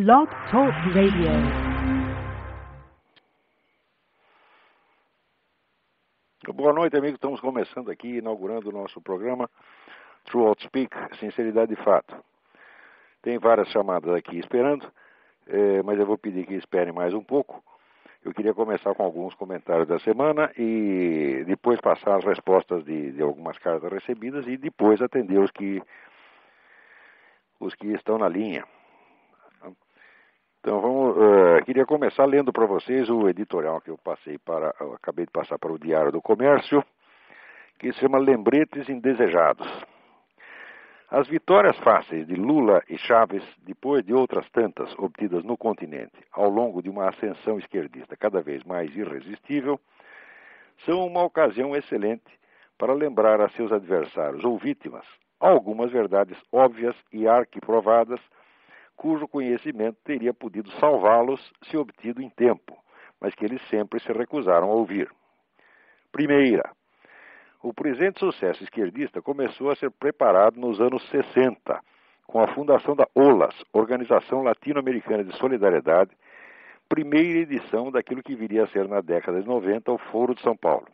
Blog Talk Radio. Boa noite, amigos. Estamos começando aqui, inaugurando o nosso programa True Outspeak, Sinceridade de Fato. Tem várias chamadas aqui esperando, mas eu vou pedir que esperem mais um pouco. Eu queria começar com alguns comentários da semana e depois passar as respostas de algumas cartas recebidas e depois atender os que estão na linha. Então queria começar lendo para vocês o editorial que eu acabei de passar para o Diário do Comércio, que se chama Lembretes Indesejados. As vitórias fáceis de Lula e Chávez, depois de outras tantas obtidas no continente, ao longo de uma ascensão esquerdista cada vez mais irresistível, são uma ocasião excelente para lembrar a seus adversários ou vítimas algumas verdades óbvias e arquiprovadas, cujo conhecimento teria podido salvá-los se obtido em tempo, mas que eles sempre se recusaram a ouvir. Primeira, o presente sucesso esquerdista começou a ser preparado nos anos 60, com a fundação da OLAS, Organização Latino-Americana de Solidariedade, primeira edição daquilo que viria a ser na década de 90 o Foro de São Paulo.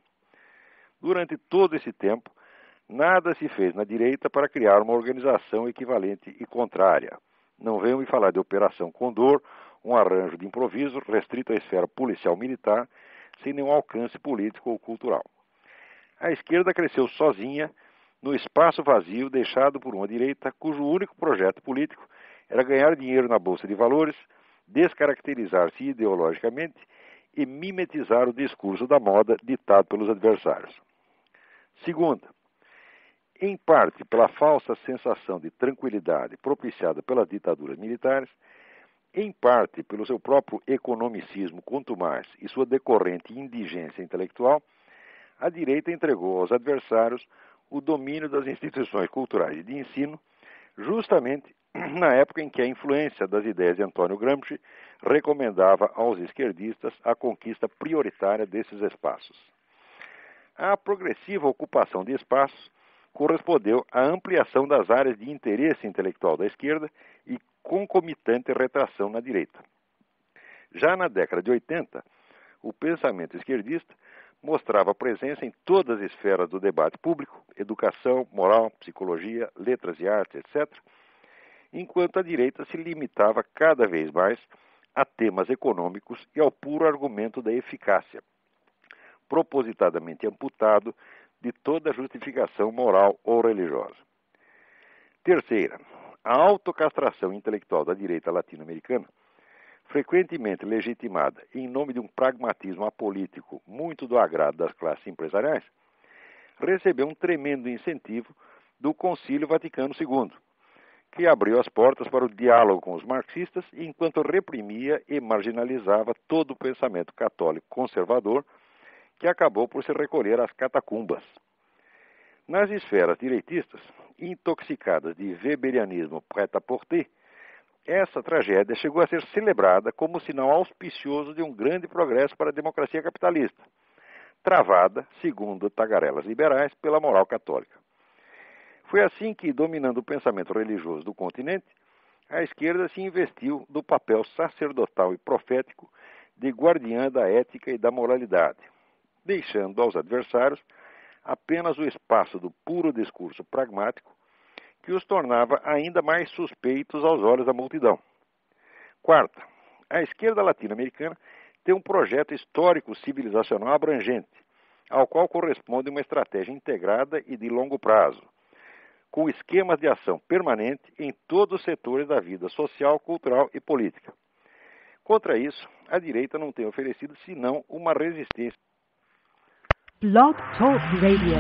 Durante todo esse tempo, nada se fez na direita para criar uma organização equivalente e contrária. Não venham me falar de Operação Condor, um arranjo de improviso restrito à esfera policial-militar, sem nenhum alcance político ou cultural. A esquerda cresceu sozinha no espaço vazio deixado por uma direita cujo único projeto político era ganhar dinheiro na Bolsa de Valores, descaracterizar-se ideologicamente e mimetizar o discurso da moda ditado pelos adversários. Segunda, em parte pela falsa sensação de tranquilidade propiciada pelas ditaduras militares, em parte pelo seu próprio economicismo contumaz e sua decorrente indigência intelectual, a direita entregou aos adversários o domínio das instituições culturais e de ensino, justamente na época em que a influência das ideias de Antônio Gramsci recomendava aos esquerdistas a conquista prioritária desses espaços. A progressiva ocupação de espaços correspondeu à ampliação das áreas de interesse intelectual da esquerda e concomitante retração na direita. Já na década de 80, o pensamento esquerdista mostrava presença em todas as esferas do debate público, educação, moral, psicologia, letras e artes, etc., enquanto a direita se limitava cada vez mais a temas econômicos e ao puro argumento da eficácia, propositadamente amputado de toda justificação moral ou religiosa. Terceira, a autocastração intelectual da direita latino-americana, frequentemente legitimada em nome de um pragmatismo apolítico muito do agrado das classes empresariais, recebeu um tremendo incentivo do Concílio Vaticano II, que abriu as portas para o diálogo com os marxistas enquanto reprimia e marginalizava todo o pensamento católico conservador que acabou por se recolher às catacumbas. Nas esferas direitistas, intoxicadas de weberianismo prêt-à-porter, essa tragédia chegou a ser celebrada como sinal auspicioso de um grande progresso para a democracia capitalista, travada, segundo tagarelas liberais, pela moral católica. Foi assim que, dominando o pensamento religioso do continente, a esquerda se investiu do papel sacerdotal e profético de guardiã da ética e da moralidade, deixando aos adversários apenas o espaço do puro discurso pragmático que os tornava ainda mais suspeitos aos olhos da multidão. Quarta, a esquerda latino-americana tem um projeto histórico civilizacional abrangente, ao qual corresponde uma estratégia integrada e de longo prazo, com esquemas de ação permanente em todos os setores da vida social, cultural e política. Contra isso, a direita não tem oferecido senão uma resistência. Blog Talk Radio.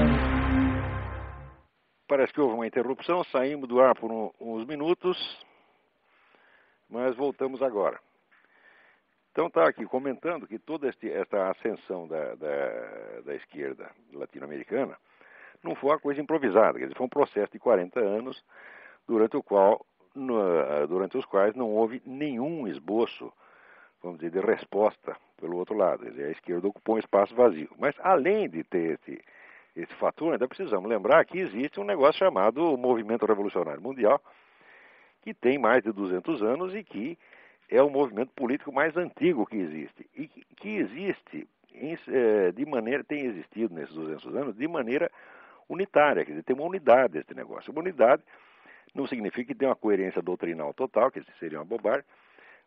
Parece que houve uma interrupção, saímos do ar por uns minutos, mas voltamos agora. Então está aqui comentando que toda esta ascensão da esquerda latino-americana não foi uma coisa improvisada, quer dizer, foi um processo de 40 anos, durante os quais não houve nenhum esboço, vamos dizer, de resposta pelo outro lado. Quer dizer, a esquerda ocupou um espaço vazio. Mas além de ter esse fator, ainda precisamos lembrar que existe um negócio chamado Movimento Revolucionário Mundial, que tem mais de 200 anos e que é o movimento político mais antigo que existe. E que existe, tem existido nesses 200 anos, de maneira unitária. Quer dizer, tem uma unidade desse negócio. Uma unidade não significa que tem uma coerência doutrinal total, que seria uma bobagem,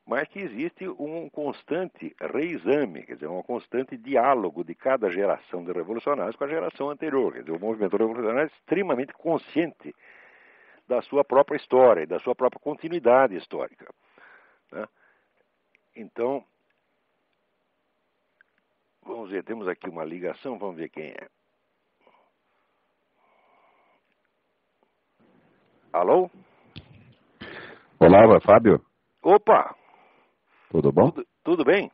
mas que existe um constante reexame, quer dizer, um constante diálogo de cada geração de revolucionários com a geração anterior. Quer dizer, o movimento revolucionário é extremamente consciente da sua própria história e da sua própria continuidade histórica, né? Então, vamos ver, temos aqui uma ligação, vamos ver quem é. Alô? Olá, Fábio. Opa! Tudo bom? Tudo bem?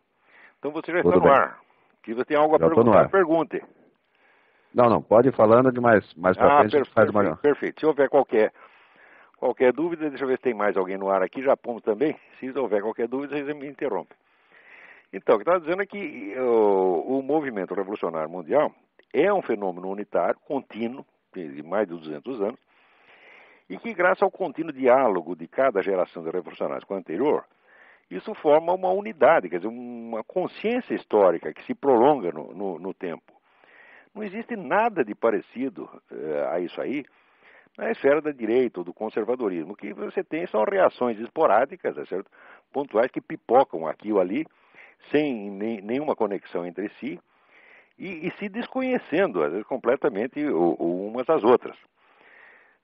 Então você já Tudo está no bem. ar. Se você tem algo a Já estou no perguntar, ar. pergunte. Não, pode ir falando de mais pra frente a gente faz uma... Perfeito. Se houver qualquer dúvida, deixa eu ver se tem mais alguém no ar aqui, já pomos também. Se houver qualquer dúvida, vocês me interrompem. Então, o que eu estava dizendo é que o movimento revolucionário mundial é um fenômeno unitário, contínuo, de mais de 200 anos, e que, graças ao contínuo diálogo de cada geração de revolucionários com a anterior, isso forma uma unidade, quer dizer, uma consciência histórica que se prolonga no tempo. Não existe nada de parecido a isso aí na esfera da direita ou do conservadorismo. O que você tem são reações esporádicas, é certo? Pontuais que pipocam aqui ou ali, sem nenhuma conexão entre si, e se desconhecendo, às vezes, completamente umas às outras.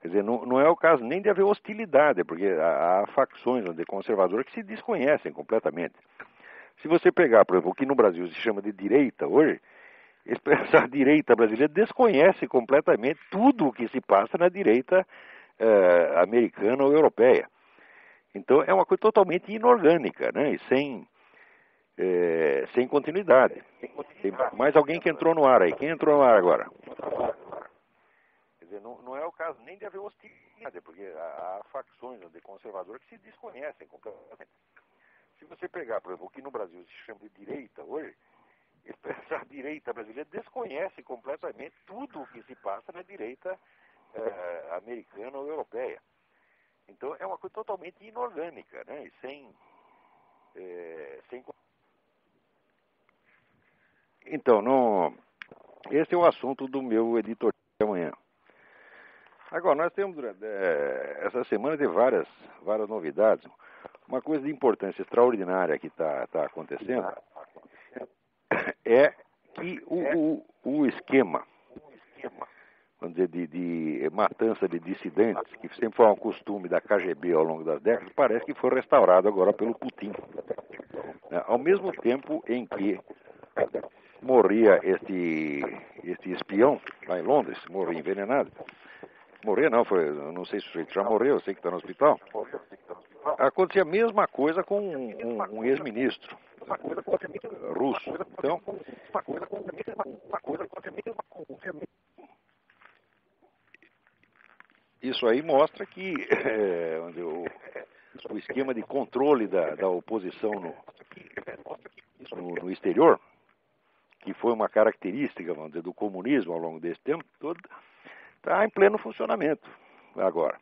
Quer dizer, não é o caso nem de haver hostilidade, porque há facções conservadoras que se desconhecem completamente. Se você pegar, por exemplo, o que no Brasil se chama de direita hoje, a direita brasileira desconhece completamente tudo o que se passa na direita americana ou europeia. Então é uma coisa totalmente inorgânica, né? E sem continuidade. Tem mais alguém que entrou no ar aí. Quem entrou no ar agora? Quer dizer, não é o caso nem de haver hostilidade, porque há facções conservadoras que se desconhecem completamente. Se você pegar, por exemplo, o que no Brasil se chama de direita hoje, a direita brasileira desconhece completamente tudo o que se passa na direita americana ou europeia. Então é uma coisa totalmente inorgânica, né? E sem Então, esse é o assunto do meu editorial de amanhã. Agora, nós temos, essa semana, de várias novidades. Uma coisa de importância extraordinária que está acontecendo é que o esquema, vamos dizer, de matança de dissidentes, que sempre foi um costume da KGB ao longo das décadas, parece que foi restaurado agora pelo Putin. Ao mesmo tempo em que morria este espião lá em Londres, morreu envenenado. Morrer não, não sei se o sujeito já morreu, eu sei que está no hospital. Acontecia a mesma coisa com um ex-ministro russo. Então, isso aí mostra que o esquema de controle da oposição no exterior, que foi uma característica, vamos dizer, do comunismo ao longo desse tempo todo, está em pleno funcionamento agora.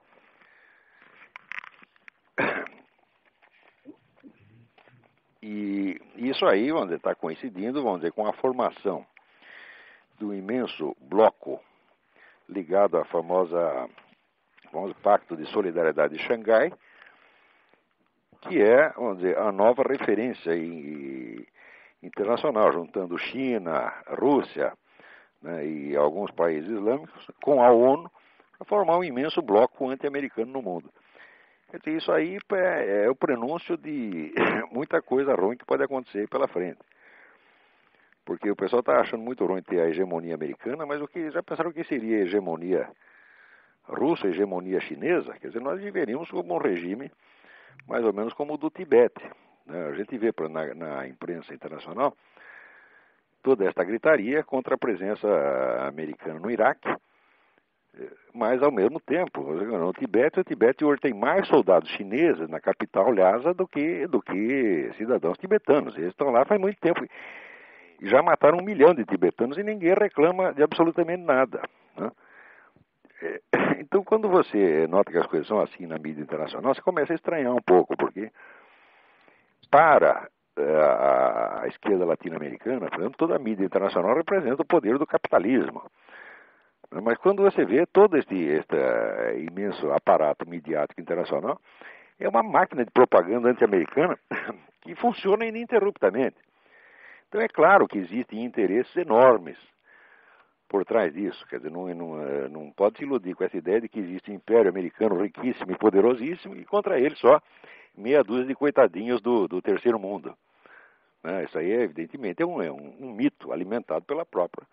E isso aí, vamos dizer, está coincidindo, vamos dizer, com a formação do imenso bloco ligado ao famoso Pacto de Solidariedade de Xangai, que é, vamos dizer, a nova referência internacional, juntando China, Rússia, né, e alguns países islâmicos, com a ONU, para formar um imenso bloco anti-americano no mundo. Quer dizer, isso aí é o prenúncio de muita coisa ruim que pode acontecer pela frente. Porque o pessoal está achando muito ruim ter a hegemonia americana, mas já pensaram o que seria a hegemonia russa, a hegemonia chinesa? Quer dizer, nós viveríamos como um regime mais ou menos como o do Tibete, né? A gente vê na imprensa internacional toda esta gritaria contra a presença americana no Iraque, mas ao mesmo tempo, no Tibete, o Tibete hoje tem mais soldados chineses na capital Lhasa do que cidadãos tibetanos. Eles estão lá faz muito tempo. E já mataram 1 milhão de tibetanos e ninguém reclama de absolutamente nada, né? Então, quando você nota que as coisas são assim na mídia internacional, você começa a estranhar um pouco, porque para a esquerda latino-americana, por exemplo, toda a mídia internacional representa o poder do capitalismo. Mas quando você vê todo este imenso aparato midiático internacional, é uma máquina de propaganda anti-americana que funciona ininterruptamente. Então é claro que existem interesses enormes por trás disso. Quer dizer, não pode se iludir com essa ideia de que existe um império americano riquíssimo e poderosíssimo e contra ele só meia dúzia de coitadinhos do terceiro mundo. Isso aí, evidentemente, é um mito alimentado pela própria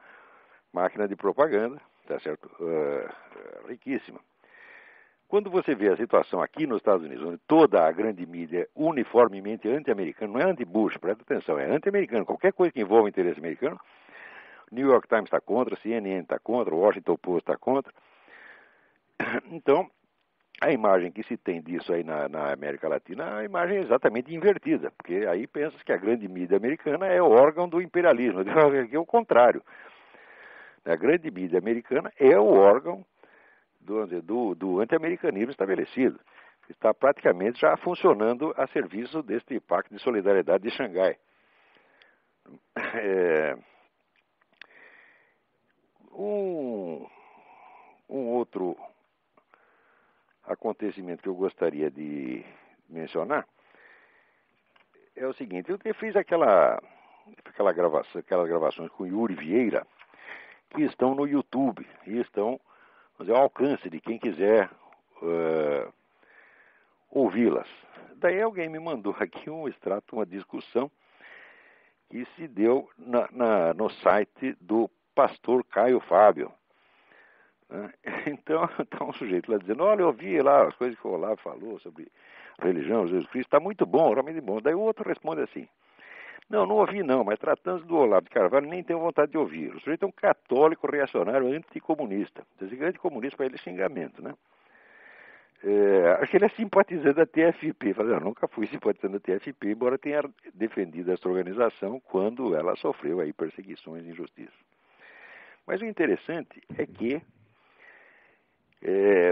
máquina de propaganda, tá certo? Riquíssima. Quando você vê a situação aqui nos Estados Unidos, onde toda a grande mídia é uniformemente anti-americana, não é anti-Bush, presta atenção, é anti-americano. Qualquer coisa que envolva o interesse americano, New York Times está contra, CNN está contra, Washington Post está contra. Então, a imagem que se tem disso aí na América Latina, a imagem é exatamente invertida, porque aí pensa que a grande mídia americana é o órgão do imperialismo. Aqui é o contrário. A grande mídia americana é o órgão do anti-americanismo estabelecido. Está praticamente já funcionando a serviço deste Pacto de Solidariedade de Xangai. Um outro acontecimento que eu gostaria de mencionar é o seguinte: eu fiz aquelas gravações com Yuri Vieira, que estão no YouTube e estão ao alcance de quem quiser ouvi-las. Daí alguém me mandou aqui um extrato, uma discussão que se deu no site do pastor Caio Fábio. Então, tá um sujeito lá dizendo: olha, eu ouvi lá as coisas que o Olavo falou sobre religião, Jesus Cristo, está muito bom, realmente bom. Daí o outro responde assim: não ouvi não, mas tratando do Olavo de Carvalho, nem tenho vontade de ouvir. O sujeito é um católico reacionário anticomunista. Dizer que anticomunista para ele é xingamento, né? Acho que ele é simpatizante da TFP. Eu nunca fui simpatizante da TFP, embora tenha defendido essa organização quando ela sofreu aí perseguições e injustiças. Mas o interessante é que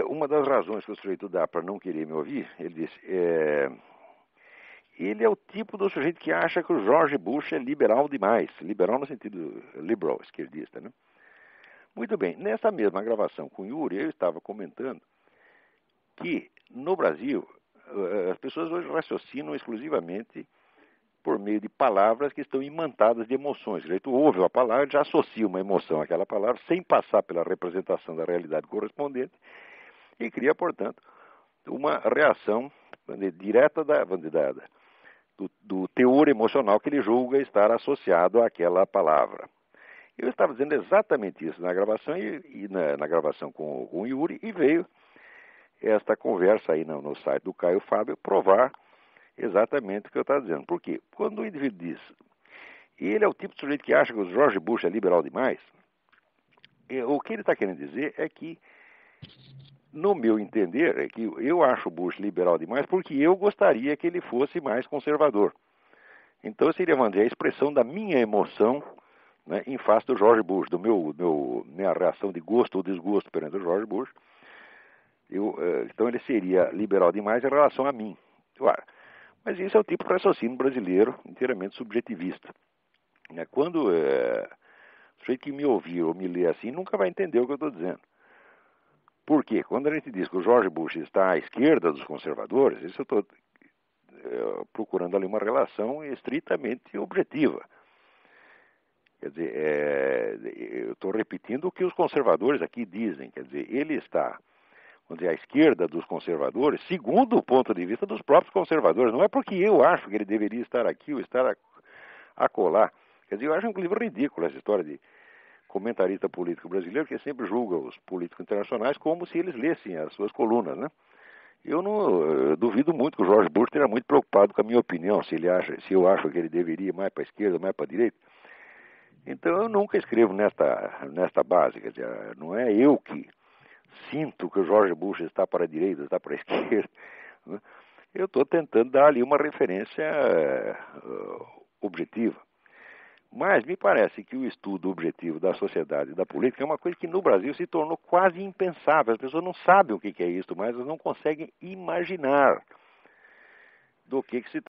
uma das razões que o sujeito dá para não querer me ouvir, ele disse, ele é o tipo do sujeito que acha que o George Bush é liberal demais. Liberal no sentido liberal, esquerdista, né? Muito bem, nessa mesma gravação com o Yuri, eu estava comentando que no Brasil as pessoas hoje raciocinam exclusivamente por meio de palavras que estão imantadas de emoções. O sujeito ouve a palavra e já associa uma emoção àquela palavra sem passar pela representação da realidade correspondente e cria, portanto, uma reação direta do teor emocional que ele julga estar associado àquela palavra. Eu estava dizendo exatamente isso na gravação e na gravação com o Yuri, e veio esta conversa aí no site do Caio Fábio provar exatamente o que eu estava dizendo. Por quê? Quando o indivíduo diz, ele é o tipo de sujeito que acha que o George Bush é liberal demais, o que ele está querendo dizer é que, no meu entender, é que eu acho o Bush liberal demais porque eu gostaria que ele fosse mais conservador. Então seria, vamos dizer, a expressão da minha emoção, né, em face do George Bush, minha reação de gosto ou desgosto perante o George Bush. Então ele seria liberal demais em relação a mim. Claro, mas isso é o tipo de raciocínio brasileiro inteiramente subjetivista. Quando o sujeito que me ouvir ou me ler assim nunca vai entender o que eu estou dizendo. Por quê? Quando a gente diz que o George Bush está à esquerda dos conservadores, isso eu estou procurando ali uma relação estritamente objetiva. Quer dizer, eu estou repetindo o que os conservadores aqui dizem. Quer dizer, ele está, vamos dizer, à esquerda dos conservadores, segundo o ponto de vista dos próprios conservadores. Não é porque eu acho que ele deveria estar aqui ou estar acolá. Quer dizer, eu acho inclusive ridícula essa história de comentarista político brasileiro que sempre julga os políticos internacionais como se eles lessem as suas colunas, né? Eu duvido muito que o George Bush esteja muito preocupado com a minha opinião, se eu acho que ele deveria ir mais para a esquerda, mais para a direita. Então eu nunca escrevo nesta base, quer dizer, não é eu que sinto que o George Bush está para a direita, está para a esquerda, né? Eu estou tentando dar ali uma referência objetiva. Mas me parece que o estudo objetivo da sociedade e da política é uma coisa que no Brasil se tornou quase impensável. As pessoas não sabem o que é isso, mas elas não conseguem imaginar do que se